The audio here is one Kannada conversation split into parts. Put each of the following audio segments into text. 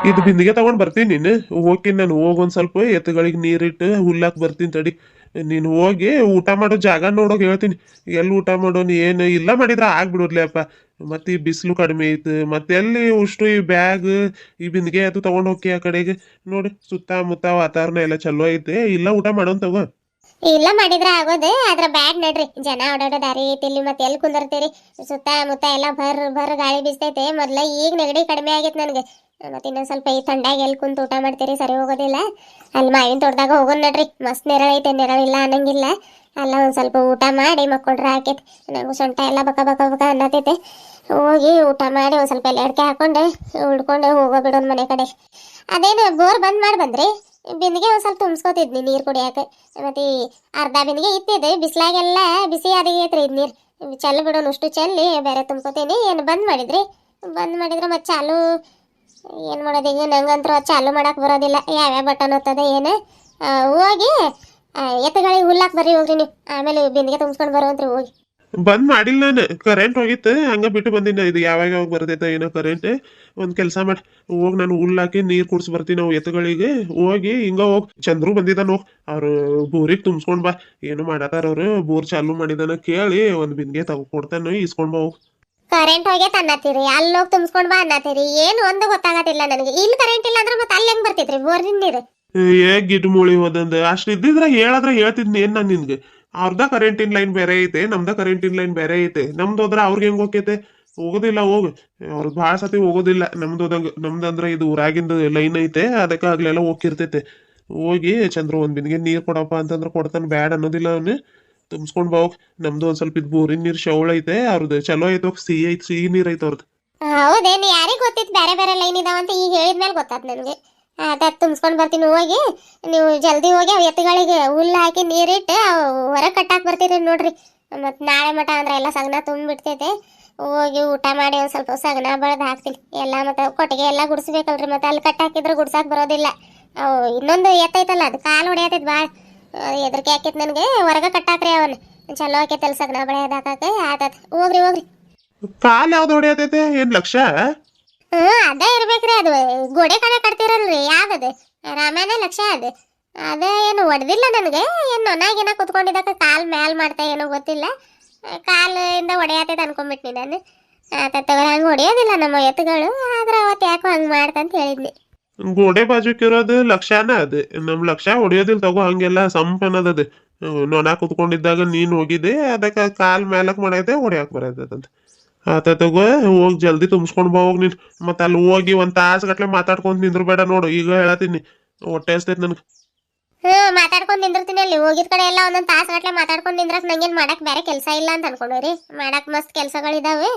ಇದು ಬಿಂದಿಗೆ ತಗೊಂಡ್ ಬರ್ತೀನಿ ನೀನು ಹೋಗ್ತೀನಿ ನಾನು ಹೋಗ್ ಒಂದ್ ಸ್ವಲ್ಪ ಎತ್ತುಗಳಿಗೆ ನೀರಿಟ್ಟು ಹುಲ್ಲಾಕ್ ಬರ್ತೀನಿ ತಡಿ. ನೀನು ಹೋಗಿ ಊಟ ಮಾಡೋ ಜಾಗ ನೋಡೋಕ್ ಹೇಳ್ತೀನಿ. ಎಲ್ಲಿ ಊಟ ಮಾಡೋನು ಏನು ಇಲ್ಲ ಮಾಡಿದ್ರ ಆಗ್ಬಿಡೋದ್ಲಿ ಅಪ್ಪ. ಮತ್ತೆ ಈ ಬಿಸಿಲು ಕಡಿಮೆ ಐತೆ ಮತ್ತೆ ಎಲ್ಲಿ ಉಷ್ಟು ಈ ಬ್ಯಾಗ್ ಈ ಬಿಂದಿಗೆ ಅದು ತಗೊಂಡ್ ಹೋಗಿ ಆ ಕಡೆಗೆ ನೋಡಿ ಸುತ್ತಮುತ್ತ ವಾತಾವರಣ ಎಲ್ಲ ಚಲೋ ಐತೆ ಇಲ್ಲ ಊಟ ಮಾಡೋನ್ ತಗೋ. ಇಲ್ಲ ಮಾಡಿದ್ರ ಆಗೋದು ಆದ್ರ ಬ್ಯಾಡ್ ನಡ್ರಿ ಜನ ಓಡಾಡೋ ದಾರಿ ಐತಿ ಇಲ್ಲಿ ಮತ್ತೆ ಎಲ್ಲಿ ಕುಂದರ್ತೀರಿ ಸುತ್ತ ಮುತ್ತ ಎಲ್ಲ ಭರ್ ಗಾಳಿ ಬೀಸ್ತೈತೆ ಮೊದ್ಲ ಈಗ ನೆಗಡಿ ಕಡಿಮೆ ಆಗೈತೆ ನನಗೆ ಮತ್ತೆ ಇನ್ನೊಂದ್ ಸ್ವಲ್ಪ ಈ ಥಂಡಾಗಿ ಎಲ್ಲಿ ಕುಂತ ಊಟ ಮಾಡ್ತೀರಿ ಸರಿ ಹೋಗೋದಿಲ್ಲ ಅಲ್ಲಿ ಮಾವಿನ ತೋಟದಾಗ ಹೋಗೋಣ ನಡ್ರಿ ಮಸ್ತ್ ನೆರಳು ಐತೆ ನೆರಳಿಲ್ಲ ಅನ್ನಂಗಿಲ್ಲ ಅಲ್ಲ ಒಂದ್ ಸ್ವಲ್ಪ ಊಟ ಮಾಡಿ ಮಕ್ಕೊಂಡ್ರೆ ಆಕೈತಿ ನಂಗೂ ಸೊಂಟ ಎಲ್ಲ ಬಕ ಅನ್ನತೈತೆ ಹೋಗಿ ಊಟ ಮಾಡಿ ಒಂದ್ ಸ್ವಲ್ಪ ಎಲ್ಲ ಅಡ್ಕೆ ಹಾಕೊಂಡು ಉಳ್ಕೊಂಡು ಹೋಗೋ ಬಿಡೋನ್ ಮನೆ ಕಡೆ ಅದೇನು ಬೋರ್ ಬಂದ್ ಮಾಡಿ ಬಂದ್ರಿ ಬಿಂದಿಗೆ ಒಂದ್ ಸ್ವಲ್ಪ ತುಂಬಿಸ್ಕೋತಿದ್ನಿ ನೀರ್ ಕುಡಿಯಾಕ ಮತ್ತೆ ಅರ್ಧ ಬಿಂದಿಗೆ ಇತ್ತಿದೆ ಬಿಸ್ಲಾಗೆಲ್ಲ ಬಿಸಿ ಆಗೈತ್ರಿ ಇದ್ ನೀರ್ ಚೆಲ್ಲಿ ಬಿಡೋನು ಅಷ್ಟು ಚೆಲ್ಲಿ ಬೇರೆ ತುಂಬ್ಕೋತೀನಿ ಏನು ಬಂದ್ ಮಾಡಿದ್ರೆ ಮತ್ತೆ ಚಾಲು ಏನ್ ಮಾಡೋದು ಈಗ ನಂಗಂತೂ ಚಾಲು ಮಾಡಕ್ ಬರೋದಿಲ್ಲ ಯಾವ್ಯಾವ ಬಟನ್ ಹೊತ್ತದ ಏನು ಹೋಗಿ ಎತ್ತುಗಳಿಗೆ ಹುಲ್ಲಾಕ್ ಬರ್ರಿ ಹೋಗ್ರಿ ನೀವು ಆಮೇಲೆ ಬಿಂದಿಗೆ ತುಂಬಿಸ್ಕೊಂಡು ಬರುವಂತ್ರಿ ಹೋಗಿ ಬಂದ್ ಮಾಡಿಲ್ಲ ನಾನು ಕರೆಂಟ್ ಹೋಗಿತ್ತು ಹಂಗ ಬಿಟ್ಟು ಬಂದಿನ ಇದು ಯಾವಾಗ ಬರ್ತೈತ ಏನೋ ಕರೆಂಟ್. ಒಂದ್ ಕೆಲ್ಸ ಮಾಡಿ ಹೋಗ್ ನಾನು ಹುಲ್ಲಾಕಿ ನೀರ್ ಕುಡ್ಸಿ ಬರ್ತೀನಿ ನಾವು ಎತ್ತುಗಳಿಗೆ ಹೋಗಿ ಹಿಂಗ ಹೋಗ್ ಚಂದ್ರು ಬಂದಿದ್ದಾನ ಹೋಗ್ ಅವ್ರು ಬೋರಿಗೆ ತುಂಬಿಸ್ಕೊಂಡ್ ಬಾ ಏನು ಮಾಡತಾರ ಅವ್ರು ಬೋರ್ ಚಾಲು ಮಾಡಿದಾನ ಕೇಳಿ ಒಂದ್ ಬಿಂದಿಗೆ ಕೊಡ್ತಾನ ಇಸ್ಕೊಂಡ್ ಬಾ ಹೋಗ್. ಕರೆಂಟ್ ಹೋಗೈತೆ ಅನ್ನತ್ತೀರಿ ಅಲ್ಲಿ ಹೋಗಿ ತುಂಬಿಸ್ಕೊಂಡ್ ಬಾ ಅನ್ನತ್ತೀರಿ ಏನು ಒಂದು ಗೊತ್ತಾಗತ್ತಿಲ್ಲ ನನಗೆ ಇಲ್ಲಿ ಕರೆಂಟ್ ಇಲ್ಲ ಅಂದ್ರೆ ಮತ್ತೆ ಅಲ್ಲಿ ಹೆಂಗ್ ಬರ್ತೈತ್ರಿ ಬೋರಿನ ನೀರು ಗಿಡ್ ಮೂಳಿ ಹೋದಂದ ಅಷ್ಟ್ ಇದ್ದಿದ್ರ ಹೇಳದ್ರ ಹೇಳ್ತಿದ್ನಿ ಏನ್ ನಾನ್ ನಿನ್ಗೆ. ಅವ್ರದ ಕರೆಂಟಿನ್ ಲೈನ್ ಬೇರೆ ಐತೆ ನಮ್ದ ಕರೆಂಟಿನ್ ಲೈನ್ ಬೇರೆ ಐತೆ ನಮ್ದು ಹೋದ್ರ ಅವ್ರಿಗೆ ಹೆಂಗ್ ಹೋಗ್ತೈತೆ ಹೋಗೋದಿಲ್ಲ ಹೋಗ್ ಅವ್ರದ್ ಭಾಳ ಸತಿ ಹೋಗೋದಿಲ್ಲ ನಮ್ದಂದ್ರ ಇದು ಊರಾಗಿಂದ ಲೈನ್ ಐತೆ ಅದಕ್ಕೆ ಆಗ್ಲೆಲ್ಲ ಹೋಗಿರ್ತೈತೆ. ಹೋಗಿ ಚಂದ್ರ ಒಂದ್ ಬಿಂದಿಗೆ ನೀರ್ ಕೊಡಪ್ಪ ಅಂತಂದ್ರ ಕೊಡ್ತಾನ ಬ್ಯಾಡ್ ಅನ್ನೋದಿಲ್ಲ ಅವನು ತುಂಬಿಸ್ಕೊಂಡ್ ಬಾ ಹೋಗ್. ನಮ್ದು ಒಂದ್ ಸ್ವಲ್ಪ ಇದು ಬೋರಿನ ನೀರ್ ಶವಳ ಐತೆ ಅವ್ರದ್ದು ಚಲೋ ಐತೆ ಸಿಹಿ ಐತೆ ಸಿಹಿ ನೀರ್ ಐತೆ ಅವ್ರದ್ದು. ಹೌದೇನು ಯಾರಿಗೆ ಗೊತ್ತಿತ್ತು ಬೇರೆ ಬೇರೆ ಲೈನ್ ಇದಾವಂತ ಈಗ ಹೇಳಿದ್ಮೇಲೆ ಗೊತ್ತಾತ್ ನನಗೆ ಅದ ತುಂಬಿಸ್ಕೊಂಡು ಬರ್ತೀನಿ ಹೋಗಿ ನೀವು ಜಲ್ದಿ ಹೋಗಿ ಅವು ಎತ್ತುಗಳಿಗೆ ಹುಲ್ಲು ಹಾಕಿ ನೀರಿಟ್ಟು ಹೊರಗೆ ಕಟ್ಟಾಕ್ ಬರ್ತೀರಿ ನೋಡ್ರಿ ಮತ್ತು ನಾಳೆ ಮಟ ಅಂದ್ರೆ ಎಲ್ಲ ಸಗಣ ತುಂಬಿಡ್ತೈತೆ ಹೋಗಿ ಊಟ ಮಾಡಿ ಒಂದು ಸ್ವಲ್ಪ ಸಗಣ ಬಳ್ದು ಹಾಕ್ತೀನಿ ಎಲ್ಲ ಮತ್ತು ಕೊಟ್ಟಿಗೆ ಎಲ್ಲ ಗುಡಿಸ್ಬೇಕಲ್ರಿ ಮತ್ತು ಅಲ್ಲಿ ಕಟ್ಟಾಕಿದ್ರೆ ಗುಡ್ಸಾಕ್ ಬರೋದಿಲ್ಲ ಅವು ಇನ್ನೊಂದು ಎತ್ತೈತಲ್ಲ ಅದು ಕಾಲು ಹೊಡೆಯತೈತೆ ಭಾಳ ಎದ್ರಿಕೆ ಹಾಕೈತೆ ನನಗೆ ಹೊರಗೆ ಕಟ್ಟಾಕ್ರಿ ಅವನು ಚಲೋ ಆಕೈತಲ್ಲ ಸಗಣ ಬಳೆ ಹಾಕಾಕ ಆತತ್ ಹೋಗ್ರಿ ಕಾಲ್ ಯಾವ್ದು ಹೊಡೆಯತೈತೆ ಏನ್ ಲಕ್ಷ ಅದೇ ಇರ್ಬೇಕ್ರಿ ಅದು ಗೋಡೆ ಕಡೆ ಕಟ್ತಿರಲ್ರಿ ಯಾವ್ದದು ರಾಮಾಯಣ ಲಕ್ಷ ಅದು ಅದ ಏನು ಹೊಡೆದಿಲ್ಲ ನನಗೆ ಏನು ನೊನಾಗೇನ ಕುತ್ಕೊಂಡಿದ್ದಕ್ಕೆ ಕಾಲ್ ಮ್ಯಾಲ್ ಮಾಡ್ತಾ ಏನೋ ಗೊತ್ತಿಲ್ಲ ಕಾಲಿಂದ ಹೊಡೆಯತೈತೆ ಅನ್ಕೊಂಡ್ಬಿಟ್ನಿ ನಾನು ತಗೋ ಹಂಗೆ ಹೊಡೆಯೋದಿಲ್ಲ ನಮ್ಮ ಎತ್ತುಗಳು ಆದ್ರೆ ಅವತ್ತು ಯಾಕೋ ಹಂಗೆ ಮಾಡ್ತಂತ ಹೇಳಿದ್ನಿ ಗೋಡೆ ಬಾಜುಕಿರೋದು ಲಕ್ಷಾನ ಅದು ನಮ್ ಲಕ್ಷ ಹೊಡಿಯೋದಿಲ್ಲ ತಗೋ ಹಂಗೆಲ್ಲ ಸಂಪನ್ನದ ನೊಣ ಕುತ್ಕೊಂಡಿದ್ದಾಗ ನೀನ್ ಹೋಗಿದ್ದೆ ಅದಕ್ಕೆ ಕಾಲ್ ಮೇಲಕ್ ಮಾಡೈತೆ ಹೊಡ್ಯಾಕ್ ಬರತೈತಂತ ಆತ ತಗೋ ಹೋಗಿ ಜಲ್ದಿ ತುಂಬಿಸ್ಕೊಂಡ್ ಬಾ ಹೋಗ್ ನೀನ್ ಮತ್ತ ಅಲ್ಲಿ ಹೋಗಿ ಒಂದ್ ತಾಸ್ ಗಟ್ಲೆ ಮಾತಾಡ್ಕೊಂಡ್ ನಿಂದ್ರು ಬೇಡ ನೋಡು ಈಗ ಹೇಳತ್ತೀನಿ ಹೊಟ್ಟೆ ಹಸ್ತೈತ್ ನನ್ಗೆ. ಮಾತಾಡ್ಕೊಂಡು ನಿಂದಿರ್ತೀನಿ ಅಲ್ಲಿ ಹೋಗಿದ ಕಡೆ ಎಲ್ಲ ಒಂದೊಂದು ತಾಸು ಗಟ್ಲೆ ಮಾತಾಡ್ಕೊಂಡು ನಿಂದ್ರಕ್ ನಂಗೇನು ಮಾಡಕ್ ಬೇರೆ ಕೆಲಸ ಇಲ್ಲ ಅಂತ ಅನ್ಕೊಂಡ್ರಿ ಮಾಡಕ್ ಮಸ್ತ್ ಕೆಲಸಗಳಿದಾವೆ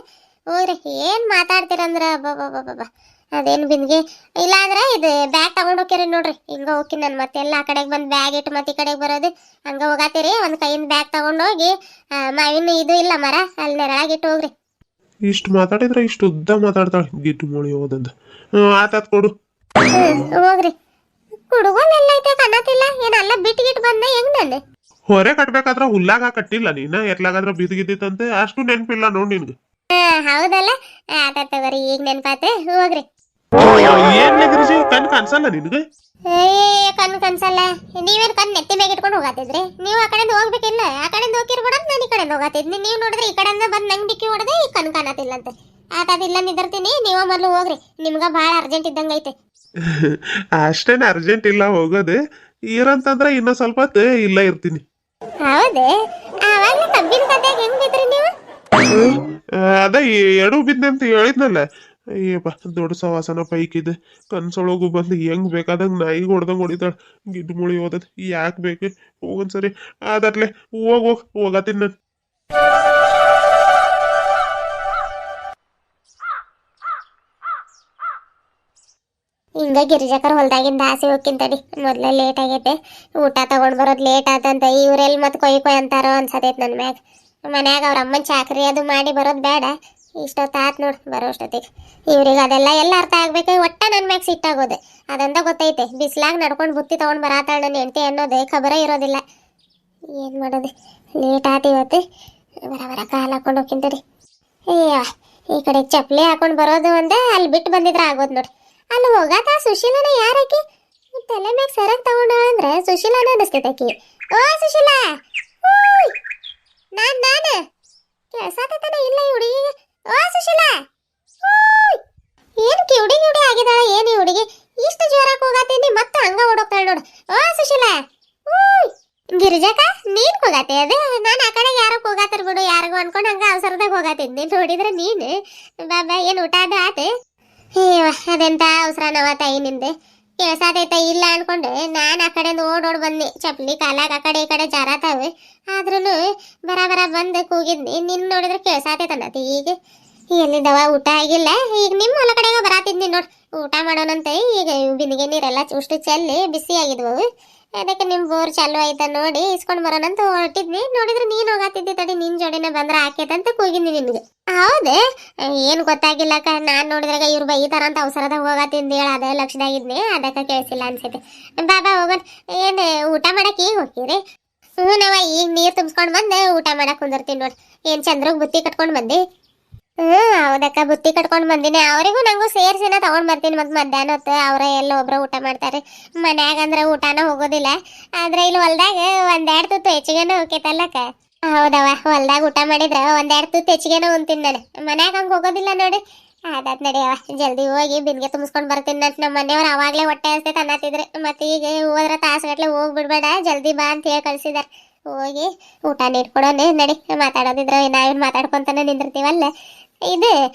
ಹೋಗ್ರಿ ಏನ್ ಮಾತಾಡ್ತೀರಂದ್ರ ಬಾಬಾ ಅದೇನು ಬಿಂದಿಗೆ ಇಲ್ಲ ಅಂದ್ರೆ ಇದು ಬ್ಯಾಗ್ ತಗೊಂಡ್ ಹೋಗ್ಯಾರಿ ನೋಡ್ರಿ ಹಿಂಗ ಹೋಗ್ತೀನಿ ನಾನು ಮತ್ತೆಲ್ಲ ಆ ಕಡೆಗೆ ಬಂದು ಬ್ಯಾಗ್ ಇಟ್ಟು ಮತ್ತೆ ಈ ಕಡೆಗೆ ಬರೋದು ಹಂಗ ಹೋಗಾತೀರಿ ಒಂದ್ ಕೈಯಿಂದ ಬ್ಯಾಗ್ ತಗೊಂಡ್ ಹೋಗಿ ಮಾವಿನ ಇದು ಇಲ್ಲ ಮರ ಅಲ್ಲಿ ನೆರಳಾಗಿಟ್ಟು ಹೋಗ್ರಿ ಇಷ್ಟು ಮಾತಾಡಿದ್ರೆ ಇಷ್ಟು ಉದ್ದ ಮಾತಾಡ್ತಾಳೆ ಗಿಟ್ಟು ಮೂಳಿ ಹೋದಂದ ಆತಾತ್ ಕೊಡು ಹೋಗ್ರಿ ಹುಡುಗನ್ ಎಲ್ಲ ಐತೆ ಕಾಣತಿಲ್ಲ ಏನ್ ಅಲ್ಲ ಬಿಟ್ಟು ಬಂದ ಹೆಂಗ್ ನಾನು ಹೊರೆ ಕಟ್ಬೇಕಾದ್ರ ಹುಲ್ಲಾಗ ಕಟ್ಟಿಲ್ಲ ನೀನ ಎತ್ಲಾಗಾದ್ರ ಬಿದ್ದಿಗಿದ್ದಿತ್ತಂತೆ ಅಷ್ಟು ನೆನ್ಪಿಲ್ಲ ನೋಡ್ ನಿನ್ಗೆ. ಹೌದಲ್ಲ ಆತ ತಗೋರಿ ಈಗ ನೆನ್ಪಾತೆ ಹೋಗ್ರಿ ಏನ್ ಗಿರಿಜಿ ಕಣ್ ಕಾಣಿಸಲ್ಲ ನಿನ್ಗೆ ಕಣ್ ಕನ್ಸಲ್ಲ ನೀವೇನ್ ಕಣ್ ನೆತ್ತಿ ಮ್ಯಾಗ ಇಟ್ಕೊಂಡು ಹೋಗತ್ತಿದ್ರಿ ನೀವು ಆ ಕಡೆಯಿಂದ ಹೋಗ್ಬೇಕಿಲ್ಲ ಆ ಕಡೆಯಿಂದ ಹೋಗಿರ್ಬೇಡ ನಾನು ಈ ಕಡೆಯಿಂದ ಹೋಗತ್ತಿದ್ನಿ ನೀವು ನೋಡಿದ್ರೆ ಈ ಕಡೆಯಿಂದ ಬಂದ್ ನಂಗೆ ಡಿಕ್ಕಿ ಹೊಡೆದೆ ಈ ಕಣ್ ಕಾಣತಿಲ್ಲ ಅಂತ ಆತದಿಲ್ಲ ನಿಂದಿರ್ತೀನಿ ನೀವು ಮೊದ್ಲು ಹೋಗ್ರಿ ನಿಮ್ಗ ಭಾಳ ಅರ್ಜೆಂಟ್ ಇದ್ದಂಗ ಐತೆ ಅಷ್ಟೇನ್ ಅರ್ಜೆಂಟ್ ಇಲ್ಲ ಹೋಗೋದು ಇರಂತಂದ್ರ ಇನ್ನೂ ಸ್ವಲ್ಪ ಹೊತ್ತು ಇಲ್ಲ ಇರ್ತೀನಿ. ಹೌದೇ ಅವಾಗ ಕಬ್ಬಿನ ಗದ್ಯಾಗ ಹೆಂಗ್ ಬಿದ್ರಿ ನೀವು ಅದ ಎಡು ಬಿದ್ದೆ ಅಂತ ಹೇಳಿದ್ನಲ್ಲ ಅಯ್ಯಪ್ಪ ದೊಡ್ಡ ಸವಾಸನ ಪೈಕಿದ್ ಕನ್ಸೊಳಗು ಬಂದು ಹೆಂಗ್ ಬೇಕಾದಂಗ ನಾಯಿಗೆ ಹೊಡ್ದಂಗ್ ಹೊಡಿತಾಳ ಗಿಡ್ಡು ಮುಳಿ ಹೋದದ್ ಯಾಕೆ ಬೇಕು ಹೋಗನ್ಸರಿ ಅದಟ್ಲೆ ಹೋಗತ್ತೀನಿ ನಾನು. ಹಿಂಗ ಗಿರಿಜಾಕರ್ ಹೊಲ್ದಾಗಿಂದ ಆಸೆ ಹೋಗ್ಕಿಂತಡಿ ಮೊದ್ಲ ಲೇಟ್ ಆಗೈತೆ ಊಟ ತಗೊಂಡ್ ಬರೋದ್ ಲೇಟ್ ಆತಂತ ಇವ್ರೆಲ್ ಮತ್ ಕೊಯ್ ಅಂತಾರೋ ಅನ್ಸತೈತ್ ನನ್ ಮ್ಯಾಗ ಮನ್ಯಾಗ ಅವ್ರ ಅಮ್ಮನ್ ಚಾಕ್ರಿ ಅದು ಮಾಡಿ ಬರೋದ್ ಬೇಡ ಇಷ್ಟೊತ್ತಾತ್ ನೋಡ್ ಬರೋ ಅಷ್ಟೊತ್ತಿಗೆ ಇವ್ರಿಗೆ ಅದೆಲ್ಲ ಎಲ್ಲ ಅರ್ಥ ಆಗ್ಬೇಕು ಒಟ್ಟ ನನ್ ಮ್ಯಾಗ ಸಿಟ್ಟಾಗೋದೆ ಅದಂತ ಗೊತ್ತೈತೆ ಬಿಸ್ಲಾಗ ನಡ್ಕೊಂಡ್ ಬುತ್ತಿ ತಗೊಂಡ್ ಬರಾತಾಳ ನನ್ನ ಹೆಂಡತಿ ಅನ್ನೋದೇ ಖಬರ ಇರೋದಿಲ್ಲ ಏನ್ ಮಾಡೋದು ಲೇಟ್ ಆತ ಇವತ್ತು ಬರ ಕಾಲ್ ಹಾಕೊಂಡ್ ಹೋಗ್ಕಿಂತಡಿ ಅಯ್ಯ ಈ ಕಡೆ ಚಪ್ಲಿ ಹಾಕೊಂಡ್ ಬರೋದು ಒಂದೇ ಅಲ್ಲಿ ಬಿಟ್ಟು ಬಂದಿದ್ರ ಆಗೋದ್ ನೋಡ್ರಿ ಅಲ್ಲಿ ಹೋಗಾತ ಸುಶೀಲನ ಯಾರಕಿ ತಲೆ ಮ್ಯಾಗ ಸರಕ್ ತಗೊಂಡಾಳ ಅಂದ್ರೆ ಸುಶೀಲನ ಅನಿಸ್ತೈತಕಿ. ಓ ಸುಶೀಲಾ, ಓಯ್ ನಾನ ಕೆಲ್ಸಾತನ ಇಲ್ಲ ಈ ಹುಡುಗಿಗೆ. ಓ ಸುಶೀಲಾ, ಓಯ್ ಏನ್ ಕಿವುಡಿ ಆಗಿದಾಳ ಏನ್ ಈ ಹುಡುಗಿ ಇಷ್ಟು ಜೋರಾಗಿ ಹೋಗಾತೀನಿ ಮತ್ತೆ ಹಂಗ ಓಡೋಗ್ತಾಳ ನೋಡು. ಓ ಸುಶೀಲಾ, ಓಯ್ ಗಿರಿಜಕ್ಕ ನೀನ್ ಹೋಗಾತಿ ಅದೇ ನಾನು ಆ ಕಡೆ ಯಾರೋ ಹೋಗಾತಾರ ಬಿಡು ಯಾರಿಗೂ ಅನ್ಕೊಂಡು ಹಂಗ ಅವಸರದಾಗ ಹೋಗಾತಿದ್ನಿ ನೋಡಿದ್ರೆ ನೀನು ಬಾಬಾ ಏನ್ ಊಟ ಅದು ಆತ. ಅದೆಂತ ಅವಸರನವ ತಾಯಿ ನಿಂದೆ ಕೆಲ್ಸಾತೈತ ಇಲ್ಲ ಅನ್ಕೊಂಡೆ ನಾನು ಆ ಕಡೆ ಓಡೋಡ್ ಬಂದ್ನಿ ಚಪ್ಲಿ ಕಾಲಾಗ ಆ ಕಡೆ ಈ ಕಡೆ ಜಾರಾತಾವೆ ಆದ್ರೂ ಬರ ಬಂದು ಕೂಗಿದ್ನಿ ನಿನ್ ನೋಡಿದ್ರೆ ಕೆಲ್ಸಾತೈತನ್ನತಿ. ಈಗ ಎಲ್ಲಿದ್ದವ ಊಟ ಆಗಿಲ್ಲ ಈಗ ನಿಮ್ಮ ಹೊಲ ಕಡೆಗ ಬರಾತಿದ್ನಿ ನೋಡ್ ಊಟ ಮಾಡೋಣಂತೆ. ಈಗ ಬಿಂದಿಗೆ ನೀರೆಲ್ಲ ಅಷ್ಟು ಚೆಲ್ಲಿ ಬಿಸಿ ಆಗಿದ್ವು ಅದಕ್ಕೆ ನಿಮ್ ಬೋರ್ ಚಾಲು ಆಯ್ತಾ ನೋಡಿ ಇಸ್ಕೊಂಡ್ ಬರೋಣಂತ ಹೊರಟಿದ್ನಿ ನೋಡಿದ್ರೆ ನೀನ್ ಹೋಗಾತಿದ್ದಿ ತಡಿ ನಿನ್ ಜೋಡಿನ ಬಂದ್ರ ಆಕೇತಂತ ಕೂಗಿದ್ನಿ ನಿನ್ಗೆ. ಹೌದೇ ಏನ್ ಗೊತ್ತಾಗಿಲ್ಲಕ್ಕ ನಾನ್ ನೋಡಿದ್ರಾಗ ಇವ್ರು ಬೈತಾರ ಅಂತ ಅವಸರದಾಗ ಹೋಗಾತಿಂದ ಹೇಳ ಅದೇ ಲಕ್ಷದಾಗಿದ್ನಿ ಅದಕ್ಕ ಕೇಳಿಸಿಲ್ಲ ಅನ್ಸೈತೆ. ಬಾಬಾ ಹೋಗೋಣ ಏನ್ ಊಟ ಮಾಡಕ್ ಈಗ ಹೋಗ್ತೀರಿ? ಹ್ಞೂ ನಾವ ಈಗ ನೀರ್ ತುಂಬಿಸ್ಕೊಂಡ್ ಬಂದೆ ಊಟ ಮಾಡಕ್ ಕುಂದಿರ್ತೀನಿ ನೋಡ್. ಏನ್ ಚಂದ್ರಗ್ ಬುತ್ತಿ ಕಟ್ಕೊಂಡ್ ಬಂದಿ? ಹೌದಕ್ಕ ಬುತ್ತಿ ಕಟ್ಕೊಂಡ್ ಬಂದಿನಿ ಅವರಿಗೂ ನಂಗೂ ಸೇರ್ಸಿನ ತಗೊಂಡ್ ಬರ್ತೀನಿ ಮತ್ ಮಧ್ಯಾಹ್ನ ಹೊತ್ತು ಅವ್ರ ಎಲ್ಲ ಒಬ್ರ ಊಟ ಮಾಡ್ತಾರೆ ಮನ್ಯಾಗ ಅಂದ್ರ ಊಟನ ಹೋಗೋದಿಲ್ಲ ಆದ್ರೆ ಇಲ್ಲಿ ಹೊಲ್ದಾಗ ಒಂದೆರಡು ತುತ್ತು ಹೆಚ್ಚಿಗೆನ ಹೋಗ್ತೈತಲ್ಲಕ್ಕ. ಹೌದವ ಹೊಲ್ದಾಗ ಊಟ ಮಾಡಿದ್ರ ಒಂದೆರಡು ತುತ್ತು ಹೆಚ್ಚಿಗೆನ ಉಂತೀನಿ ನಾನು ಮನ್ಯಾಗ ಹಂಗ ಹೋಗೋದಿಲ್ಲ ನೋಡಿ. ಆದಾತ್ ನಡಿಯವ ಜಲ್ದಿ ಹೋಗಿ ಬಿನ್ಗೆ ತುಂಬಿಸ್ಕೊಂಡ್ ಬರ್ತೀನಿ ಅಂತ ನಮ್ಮ ಮನೆಯವ್ರು ಅವಾಗ್ಲೇ ಹೊಟ್ಟೆ ಹಸ್ತೈತೆ ಅನ್ನತ್ತಿದ್ರು ಮತ್ತೆ ಈಗ ಹೋದ್ರ ತಾಸುಗಟ್ಲೆ ಹೋಗ್ಬಿಡ್ಬೇಡ ಜಲ್ದಿ ಬಾ ಅಂತ ಹೇಳಿ ಕಳ್ಸಿದಾರ. ಹೋಗಿ ಊಟ ನೀಡ್ಕೊಡೋಣ ನಡಿ ಮಾತಾಡೋದಿದ್ರ ನಾವೇನ್ ಮಾತಾಡ್ಕೊಂತಾನೆ ನಿಂದಿರ್ತೀವಲ್ಲ. ಇದು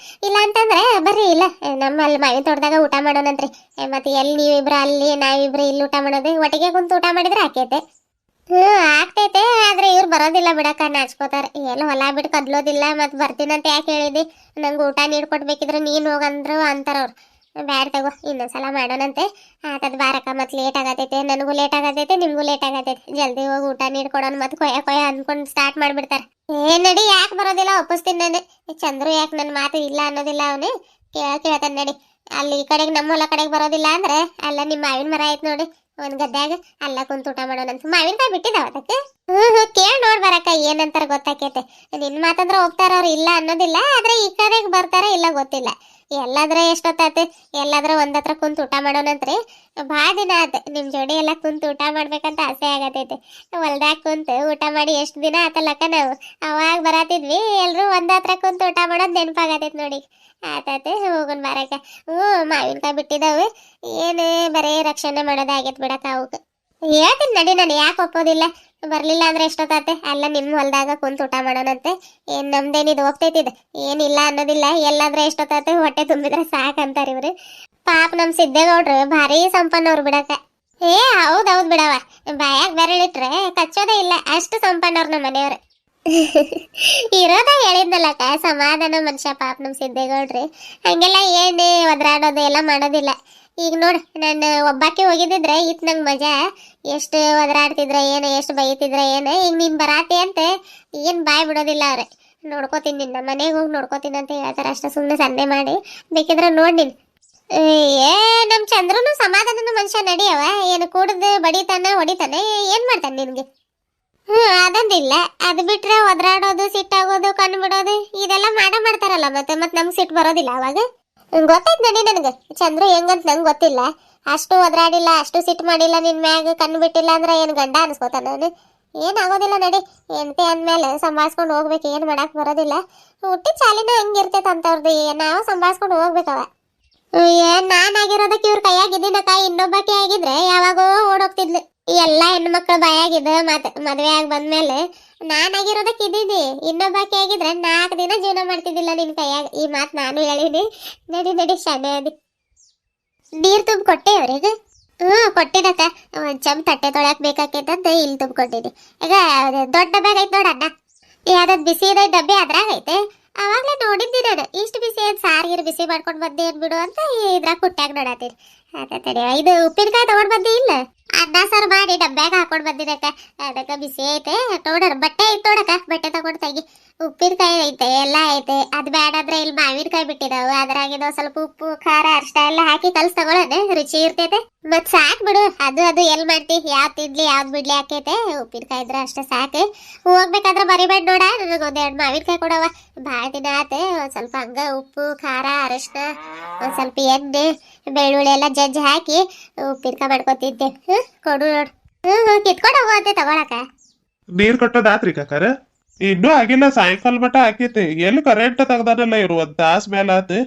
ಇಲ್ಲ ಅಂತಂದ್ರೆ ಬರ್ರಿ ಇಲ್ಲ ನಮ್ಮಲ್ಲಿ ಮಾವಿನ ತೋಟದಾಗ ಊಟ ಮಾಡೋಣಂತ್ರಿ ಮತ್ತೆ ಎಲ್ಲಿ ನೀವಿಬ್ರು ಅಲ್ಲಿ ನಾವಿಬ್ರು ಇಲ್ಲಿ ಊಟ ಮಾಡೋದು ಒಟ್ಟಿಗೆ ಕುಂತು ಊಟ ಮಾಡಿದ್ರೆ ಆಕೈತೆ. ಆಗ್ತೈತೆ ಆದ್ರೆ ಇವ್ರು ಬರೋದಿಲ್ಲ ಬಿಡಕ್ಕ ನಾಚ್ಕೋತಾರ ಎಲ್ಲ ಹೊಲ ಬಿಟ್ಟು ಕದ್ಲೋದಿಲ್ಲ ಮತ್ ಬರ್ತೀನಂತ ಯಾಕೆ ಹೇಳಿದಿ ನಂಗೆ ಊಟ ನೀಡ್ಕೊಟ್ಬೇಕಿದ್ರೆ ನೀನ್ ಹೋಗಂದ್ರು ಅಂತಾರ ಅವ್ರು. ಬ್ಯಾಡ ತಗೋ ಇನ್ನೊಂದ್ಸಲ ಮಾಡೋಣಂತೆ ಆತದ್ ಬಾರಕ್ಕ ಮತ್ ಲೇಟ್ ಆಗತೈತೆ ನನಗೂ ಲೇಟ್ ಆಗತೈತೆ ನಿಮ್ಗೂ ಲೇಟ್ ಆಗತೈತೆ ಜಲ್ದಿ ಹೋಗಿ ಊಟ ನೀಡ್ಕೊಡೋಣ ಮತ್ ಕೊಯ್ಯ ಅನ್ಕೊಂಡ್ ಸ್ಟಾರ್ಟ್ ಮಾಡ್ಬಿಡ್ತಾರ. ನಡಿ ಯಾಕೆ ಬರೋದಿಲ್ಲ ಒಪ್ಪಿಸ್ತೀನಿ ನಾನು ಚಂದ್ರು ಯಾಕೆ ನನ್ನ ಮಾತು ಇಲ್ಲ ಅನ್ನೋದಿಲ್ಲ ಅವನು ಕೇಳ್ತಾನೆ ನಡಿ. ಅಲ್ಲಿ ಈ ಕಡೆಗೆ ನಮ್ಮ ಹೊಲ ಕಡೆಗೆ ಬರೋದಿಲ್ಲ ಅಂದ್ರೆ ಅಲ್ಲ ನಿಮ್ಮ ಮಾವಿನ ಮರ ಆಯ್ತು ನೋಡಿ ಒಂದ್ ಗದ್ದಾಗ ಅಲ್ಲ ಕುಂತ ಊಟ ಮಾಡೋಣಂತ ಮಾವಿನಕಾಯಿ ಬಿಟ್ಟಿದಾವ ಅದಕ್ಕೆ. ಕೇಳಿ ನೋಡ್ ಬರಕ್ಕ ಏನಂತಾರ ಗೊತ್ತಾಕೈತೆ ನಿನ್ ಮಾತಂದ್ರ ಹೋಗ್ತಾರ ಅವ್ರು ಇಲ್ಲ ಅನ್ನೋದಿಲ್ಲ ಆದ್ರೆ ಈ ಕಡೆಗೆ ಬರ್ತಾರ ಇಲ್ಲ ಗೊತ್ತಿಲ್ಲ. ಎಲ್ಲಾದ್ರೆ ಎಷ್ಟೊತ್ತಾತ ಎಲ್ಲಾದ್ರ ಒಂದತ್ರ ಕುಂತ ಊಟ ಮಾಡೋಣಂತ್ರಿ ಭಾಳ ದಿನ ಆತ ನಿಮ್ ಜೋಡಿ ಎಲ್ಲ ಕುಂತ ಊಟ ಮಾಡ್ಬೇಕಂತ ಆಸೆ ಆಗತೈತೆ. ಹೊಲ್ದಾಗ ಕುಂತ ಊಟ ಮಾಡಿ ಎಷ್ಟು ದಿನ ಆತಲ್ಲಕ್ಕ ನಾವು ಅವಾಗ ಬರತಿದ್ವಿ ಎಲ್ರು ಒಂದತ್ರ ಕುಂತ ಊಟ ಮಾಡೋದ್ ನೆನಪಾಗತೈತಿ ನೋಡಿ. ಆತಾತ ಹೋಗೋಣ ಬಾರಕ್ಕ. ಮಾವಿನಕಾಯಿ ಬಿಟ್ಟಿದಾವೆ ಏನು ಬರೇ ರಕ್ಷಣೆ ಮಾಡೋದಾಗೈತ್ ಬಿಡಕ್ಕ ಅವಕ್ಕೆ ಹೇಳ್ತೀನಿ ನಡಿ ನಾನು ಯಾಕೆ ಒಪ್ಪೋದಿಲ್ಲ. ಬರ್ಲಿಲ್ಲ ಅಂದ್ರೆ ಎಷ್ಟೊತ್ತಾತೆ ಅಲ್ಲ ನಿಮ್ ಹೊಲ್ದಾಗ ಕುಂತ ಊಟ ಮಾಡೋಣಂತೆ ಏನ್ ನಮ್ದೇನಿದ್ ಹೋಗ್ತೈತಿದ್ ಏನಿಲ್ಲ ಅನ್ನೋದಿಲ್ಲ ಎಲ್ಲಾದ್ರೆ ಎಷ್ಟೊತ್ತಾತೆ ಹೊಟ್ಟೆ ತುಂಬಿದ್ರೆ ಸಾಕಂತಾರ ಇವ್ರು. ಪಾಪ ನಮ್ ಸಿದ್ದೇಗೌಡ್ರು ಭಾರಿ ಸಂಪನ್ನವ್ರು ಬಿಡಕ್ಕ. ಹೌದೌದ್ ಬಿಡವ ಬಾಯಾಗ ಬೆರಳಿಟ್ರೆ ಕಚ್ಚೋದೇ ಇಲ್ಲ ಅಷ್ಟು ಸಂಪನ್ನವ್ರು ನಮ್ಮ ಮನೆಯವ್ರು. ಇರೋದ ಹೇಳಿದ್ನಲ್ಲಕ್ಕ ಸಮಾಧಾನ ಮನುಷ್ಯ ಪಾಪ ನಮ್ ಸಿದ್ದೇಗೌಡ್ರಿ ಹಂಗೆಲ್ಲ ಏನೇ ಒದ್ರಾಡೋದು ಎಲ್ಲ ಮಾಡೋದಿಲ್ಲ. ಈಗ ನೋಡ್ ನಾನು ಒಬ್ಬಾಕಿ ಹೋಗಿದ್ದಿದ್ರೆ ಇತ್ ನಂಗೆ ಮಜಾ ಎಷ್ಟು ಒದರಾಡ್ತಿದ್ರ ಏನು ಎಷ್ಟು ಬೈತಿದ್ರ ಏನು ಈಗ ನೀನ್ ಬರಾತಿ ಅಂತ ಏನ್ ಬಾಯ್ ಬಿಡೋದಿಲ್ಲ ಅವ್ರೆ. ನೋಡ್ಕೋತೀನಿ ನಿನ್ನ ಮನೆಗೆ ಹೋಗಿ ನೋಡ್ಕೋತೀನಿ ಅಂತ ಹೇಳ್ತಾರ ಅಷ್ಟ ಸುಮ್ಮನೆ ಸಂದೆ ಮಾಡಿ ಬೇಕಿದ್ರೆ ನೋಡ್ ನೀನ್. ನಮ್ ಚಂದ್ರನು ಸಮಾಧಾನನ ಮನುಷ್ಯ ನಡಿಯವ ಏನು ಕೂಡದು ಬಡಿತಾನ ಹೊಡಿತಾನೆ ಏನ್ ಮಾಡ್ತಾನೆ ನಿನ್ಗೆ? ಅದಂದಿಲ್ಲ ಅದು ಬಿಟ್ರೆ ಒದರಾಡೋದು ಸಿಟ್ಟಾಗೋದು ಕಣ್ಣು ಬಿಡೋದು ಇದೆಲ್ಲ ಮಾಡ್ತಾರಲ್ಲ ಮತ್ತೆ ನಮ್ಗೆ ಸಿಟ್ಟು ಬರೋದಿಲ್ಲ ಅವಾಗ. ಗೊತ್ತಾಯ್ತು ನಡಿ ನನಗೆ ಚಂದ್ರು ಹೆಂಗಂತ ನಂಗೆ ಗೊತ್ತಿಲ್ಲ ಅಷ್ಟು ಒದರಾಡಿಲ್ಲ ಅಷ್ಟು ಸಿಟ್ಟು ಮಾಡಿಲ್ಲ ನಿನ್ ಮ್ಯಾಗ ಕಣ್ಣು ಬಿಟ್ಟಿಲ್ಲ ಅಂದ್ರೆ ಏನು ಗಂಡ ಅನ್ಸ್ಕೋತಾನ ನಾನು ಏನಾಗೋದಿಲ್ಲ ನಡಿ. ಎಂತೆ ಅಂದ್ಮೇಲೆ ಸಂಭಾಳ್ಸ್ಕೊಂಡು ಹೋಗ್ಬೇಕು ಏನು ಮಾಡಕ್ ಬರೋದಿಲ್ಲ. ಹುಟ್ಟಿ ಚಾಲಿನ ಹಂಗಿರ್ತೈತೆ ಅಂತವ್ರದ್ದು ನಾವು ಸಂಭಾಳ್ಸ್ಕೊಂಡು ಹೋಗ್ಬೇಕವ. ನಾನಾಗಿರೋದಕ್ಕೆ ಇವ್ರ ಕೈಯಾಗಿದ್ದೀನಕ್ಕ ಇನ್ನೊಬ್ಬಾಕಿ ಆಗಿದ್ರೆ ಯಾವಾಗೋ ಓಡೋಗ್ತಿದ್ಲು. ಎಲ್ಲ ಹೆಣ್ಮಕ್ಳು ಬಾಯಾಗಿದ್ದ ಮದ್ವೆ ಆಗಿ ಬಂದ್ಮೇಲೆ ನಾನಾಗಿರೋದಕ್ಕೆ ಇದ್ದೀನಿ ಇನ್ನೊಬ್ಬಾಕಿ ಆಗಿದ್ರೆ 4 ದಿನ ಜೀವನ ಮಾಡ್ತಿದ್ದಿಲ್ಲ ನಿನ್ ಕೈಯಾಗ ಈ ಮಾತು ನಾನು ಹೇಳಿನಿ. ನಡಿ ಶಾನೆ ಅದಿ ನೀರ್ ತುಂಬ ಕೊಟ್ಟೆ ಅವ್ರಿಗೆ? ಕೊಟ್ಟಿದಕ್ಕ ಒಂದ್ ಚಮ್ ತಟ್ಟೆ ತೊಳ್ಯಾಕ್ ಬೇಕಾಕೈತಂತ ಇಲ್ಲಿ ತುಂಬ ಕೊಟ್ಟಿನಿ. ಈಗ ದೊಡ್ಡ ಡಬ್ಯಾಗ ಐತ್ ನೋಡ ಅಣ್ಣ ಯಾವ್ದು ಬಿಸಿ ಇದೆ ಡಬ್ಬಿ ಅದ್ರಾಗ ಐತೆ ಅವಾಗ್ಲೇ ನೋಡಿದ್ದಿ ನಾನು ಇಷ್ಟು ಬಿಸಿ ಏನ್ ಸಾರ್ಗಿರ್ ಬಿಸಿ ಮಾಡ್ಕೊಂಡ್ ಬಂದೆ ಏನ್ ಬಿಡು ಅಂತ ಇದ್ರಾಗ ಕುಟ್ಟಾಗ ನೋಡತ್ತೀರಿ. ಇದು ಉಪ್ಪಿನಕಾಯಿ ತಗೊಂಡ್ ಬಂದಿ ಇಲ್ಲ ಅನ್ನ ಸಾರು ಮಾಡಿ ಡಬ್ಬ್ಯಾಗ ಹಾಕೊಂಡ್ ಬಂದಿರಕ್ಕ. ಅದಕ್ಕ ಬಿಸಿ ಐತೆ ನೋಡೋಣ. ಬಟ್ಟೆ ಐತೆ ನೋಡಕ್ಕ, ಬಟ್ಟೆ ತಗೊಂಡ್ ತೆಗಿ. ಉಪ್ಪಿನಕಾಯಿ ಐತೆ, ಎಲ್ಲ ಐತೆ. ಅದ್ ಬ್ಯಾಡ ಅಂದ್ರೆ ಇಲ್ಲಿ ಮಾವಿನಕಾಯಿ ಬಿಟ್ಟಿದಾವು, ಅದ್ರಾಗಿನ ಸ್ವಲ್ಪ ಉಪ್ಪು ಖಾರ ಅರ್ಷ್ಟ ಎಲ್ಲ ಹಾಕಿ ಕಲ್ಸ್ ತಗೊಳೋಣ, ರುಚಿ ಇರ್ತೈತೆ. ಮತ್ ಸಾಕ್ ಬಿಡು, ಅದು ಎಲ್ ಮಾಡ್ತಿ, ಯಾವ್ದ್ ತಿನ್ಲಿ ಯಾವ್ದ್ ಬಿಡ್ಲಿ ಆಕೈತೆ. ಉಪ್ಪಿನಕಾಯಿ ಇದ್ರೆ ಅಷ್ಟೇ ಸಾಕು. ಹೋಗ್ಬೇಕಾದ್ರೆ ಮರಿಬೇಡ ನೋಡ, ನನಗೆ ಒಂದೆರಡು ಮಾವಿನಕಾಯಿ ಕೊಡವ. ಭಾಳ ದಿನ ಆತೆ. ಒಂದ್ ಸ್ವಲ್ಪ ಹಂಗ ಉಪ್ಪು ಖಾರ ಅರಶಿನ ಒಂದ್ ಸ್ವಲ್ಪ ಎಣ್ಣೆ ಬೆಳ್ಳುಳ್ಳಿ ಎಲ್ಲ ಜಜ್ಜಿ ಹಾಕಿ ಉಪ್ಪಿನಕಾಯಿ ಮಾಡ್ಕೊತಿದ್ದೆ. ಕೊಡು ನೋಡು. ಕಿತ್ಕೊಂಡು ಹೋಗೋತೆ ತಗೊಳಕ. ನೀರ್ ಕಟ್ಟೋದಾತ್ರಿ ಕಾಕಾರ? ಇನ್ನೂ ಆಗಿಲ್ಲ, ಸಾಯಂಕಾಲ ಮಟ ಆಕೈತಿ. ಎಲ್ಲಿ ಕರೆಂಟ್ ತೆಗ್ದಾನಲ್ಲ ಇರು, ಒಂದ್ ತಾಸ್ ಮೇಲೆ ಆತು,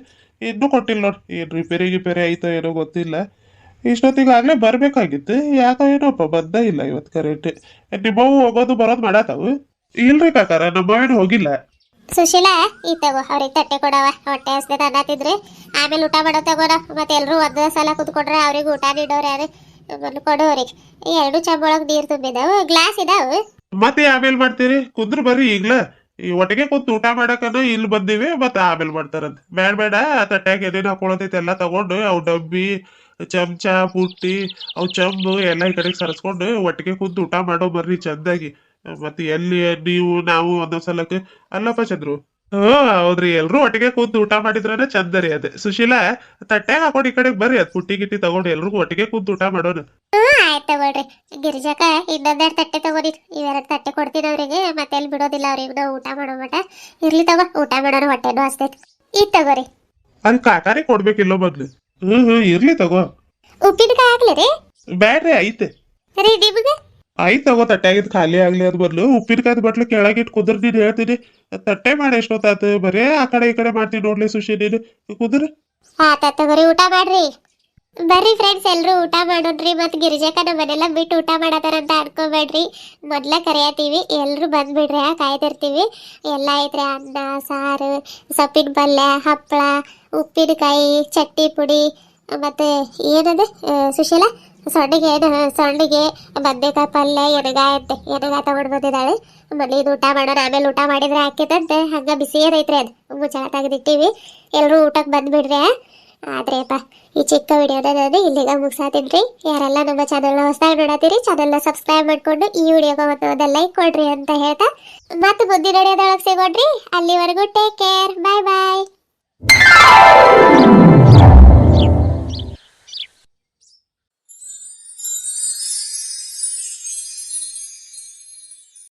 ಇನ್ನೂ ಕೊಟ್ಟಿಲ್ಲ ನೋಡ್. ಏನ್ ರಿಪೇರಿ ಗಿಪೇರಿ ಐತೋ ಏನೋ ಗೊತ್ತಿಲ್ಲ. ಇಷ್ಟೊತ್ತಿಗಾಗ್ಲೇ ಬರ್ಬೇಕಾಗಿತ್ತು, ಯಾಕೋ ಏನೋಪ್ಪ ಬಂದ ಇಲ್ಲ ಇವತ್ತು ಕರೆಂಟ್. ನಿಮ್ಮವು ಹೋಗೋದು ಬರೋದು ಮಾಡಾತಾವು? ಇಲ್ರಿ ಕಾಕಾರ, ನಮ್ಮವೇನು ಹೋಗಿಲ್ಲ. ಸುಶೀಲಾ ಈ ತಗೋ, ಅವ್ರಿಗೆ ತಟ್ಟೆ ಕೊಡವ. ಹೊಟ್ಟೆ ಹಸ್ದದ ಅನ್ನತಿದ್ರಿ, ಆಮೇಲೆ ಊಟ ಮಾಡೋ ತಗೋರ. ಮತ್ತೆ ಎಲ್ರು ಒಂದೇ ಸಲ ಕುತ್ಕೊಂಡ್ರೆ ಅವ್ರಿಗೆ ಊಟ ನೀಡೋರು ಯಾರು? ಮೊದ್ಲು ಕೊಡು ಅವ್ರಿಗೆ. 2 ಚಂಬೊಳಗ್ ನೀರ್ ತುಂಬಿದಾವು, ಗ್ಲಾಸ್ ಇದಾವು. ಮತ್ತೆ ಆಮೇಲೆ ಮಾಡ್ತೀರಿ, ಕುಂದ್ರ ಬರ್ರಿ ಈಗ್ಲ. ಈ ಒಟ್ಟಿಗೆ ಕುಂತು ಊಟ ಮಾಡಕನ ಇಲ್ಲಿ ಬಂದಿವಿ, ಮತ್ತೆ ಆಮೇಲೆ ಮಾಡ್ತಾರಂತ. ಬೇಡ ಬೇಡ, ತಟ್ಯಾಗ ಏನೇನು ಹಾಕೊಳತೈತಿ ಎಲ್ಲ ತಗೊಂಡು ಅವು ಡಬ್ಬಿ ಚಮಚ ಪುಟ್ಟಿ ಅವು ಚಂಬು ಎಲ್ಲ ಈ ಕಡೆಗೆ ಸರಿಸ್ಕೊಂಡು ಒಟ್ಟಿಗೆ ಕುಂತು ಊಟ ಮಾಡೋ ಬರ್ರಿ ಚಂದಾಗಿ. ಮತ್ತೆ ಎಲ್ಲಿ ನೀವು ನಾವು ಒಂದೊಂದ್ಸಲಕ್ಕೆ ಅಲ್ಲಪ್ಪ ಚಂದ್ರು. ಹೌದ್ರಿ, ಎಲ್ರು ಒಟ್ಟಿಗೆ ಕೂತು ಊಟ ಮಾಡಿದ್ರನ ಚಂದ ರೀ. ಅದೇ ಸುಶೀಲಾ, ತಟ್ಯಾಗ ಹಾಕೊಂಡು ಈ ಕಡೆಗೆ ಬರ್ರಿ, ಅದ್ ಪುಟ್ಟಿ ಗಿಟ್ಟಿ ತಗೊಂಡು ಎಲ್ರಿಗೂ ಒಟ್ಟಿಗೆ ಕೂತು ಊಟ ಮಾಡೋಣ. ಆಯ್ತು ತಗೊಳ್ರಿ. ಗಿರಿಜಾಕ ಇನ್ನೊಂದೆರಡು ತಟ್ಟೆ ತಗೋರಿ. ಇವೆರಡು ತಟ್ಟೆ ಕೊಡ್ತೀನಿ ಅವ್ರಿಗೆ, ಮತ್ತೆ ಎಲ್ಲಿ ಬಿಡೋದಿಲ್ಲ ಅವ್ರಿಗೆ. ನಾವು ಊಟ ಮಾಡೋ ಮಟ ಇರ್ಲಿ ತಗೋ, ಊಟ ಮಾಡೋಣ, ಹೊಟ್ಟೆನೂ ಹಸ್ತೈತಿ. ಇದ್ ತಗೋರಿ. ಅಲ್ಲಿ ಕಾಕಾರಿ ಕೊಡ್ಬೇಕಿಲ್ಲೋ ಮೊದ್ಲು. ಇರ್ಲಿ ತಗೋ. ಉಪ್ಪಿನಕಾಯಿ ಹಾಕ್ಲಿ ರೀ? ಬ್ಯಾಡ್ರಿ, ಐತೆ. ರೀ ನಿಮ್ಗೆ ಆಯ್ತು ತಗೋ, ತಟ್ಟಾಗಿದ್ ಖಾಲಿ ಆಗ್ಲಿ. ಅದ್ ಬದ್ಲು ಉಪ್ಪಿನಕಾಯ್ದು ಬಟ್ಲು ಕೆಳಗಿಟ್ಟು ಕುದ್ರ, ನೀನ್ ಹೇಳ್ತೀನಿ. ತಟ್ಟೆ ಮಾಡಿ ಎಷ್ಟೊತ್ತಾತು, ಬರೇ ಆ ಕಡೆ ಈ ಕಡೆ ಮಾಡ್ತೀನಿ ನೋಡ್ಲಿ ಸುಶಿ, ನೀನು ಕುದ್ರ. ತಗೋರಿ, ಊಟ ಮಾಡ್ರಿ. ಬರ್ರಿ ಫ್ರೆಂಡ್ಸ್, ಎಲ್ರು ಊಟ ಮಾಡೋಣ್ರಿ. ಮತ್ ಗಿರಿಜಾಕ ನಮ್ಮ ಮನೆಲ್ಲ ಬಿಟ್ಟು ಊಟ ಮಾಡತಾರಂತ ಅನ್ಕೋಬೇಡ್ರಿ. ಮೊದ್ಲ ಕರೆಯತೀವಿ, ಎಲ್ರು ಬಂದ್ಬಿಡ್ರಿ, ಕಾಯ್ತಿರ್ತೀವಿ. ಎಲ್ಲ ಐತ್ರಿ, ಅನ್ನ ಸಾರು, ಸೊಪ್ಪಿನ ಪಲ್ಯ, ಹಪ್ಪಳ, ಉಪ್ಪಿನಕಾಯಿ, ಚಟ್ನಿ ಪುಡಿ, ಮತ್ತೆ ಏನದು ಸುಶೀಲಾ ಸೊಂಡಿಗೆ ಬದನೆಕಾಯಿ ಪಲ್ಯ, ಎಣಗಾಯಿ ಅಂತೆ. ಎಣಗಾಯಿ ತಗೊಂಡು ಬಂದಿದ್ದಾಳೆ. ಮನೇದು ಊಟ ಮಾಡೋಣ, ಆಮೇಲೆ ಊಟ ಮಾಡಿದ್ರೆ ಹಾಕಿದಂತೆ. ಹಂಗ ಬಿಸಿ ಏನೈತ್ರಿ, ಅದು ಮುಚ್ಚಳ ತೆಗೆದಿಟ್ಟಿವಿ. ಎಲ್ರು ಊಟಕ್ಕೆ ಬಂದ್ಬಿಡ್ರಿ. ಆದ್ರೆಪ್ಪ ಈ ಚಿಕ್ಕ ವಿಡಿಯೋದ ನಾನು ಇಲ್ಲಿಗ ಮುಗಿಸಾತಿನ್ರಿ. ಯಾರೆಲ್ಲ ನಮ್ಮ ಚಾನಲ್ನ ಹೊಸದಾಗಿ ನೋಡತ್ತೀರಿ, ಚಾನಲ್ನ ಸಬ್ಸ್ಕ್ರೈಬ್ ಮಾಡ್ಕೊಂಡು ಈ ವಿಡಿಯೋಗೆ ಒಂದು ಲೈಕ್ ಕೊಡ್ರಿ ಅಂತ ಹೇಳ್ತಾ ಮತ್ತೆ ಮುಂದಿನ ವಿಡಿಯೋದೊಳಗೆ ಸಿಗೋಣ್ರಿ. ಅಲ್ಲಿವರೆಗೂ ಟೇಕ್ ಕೇರ್, ಬಾಯ್ ಬಾಯ್.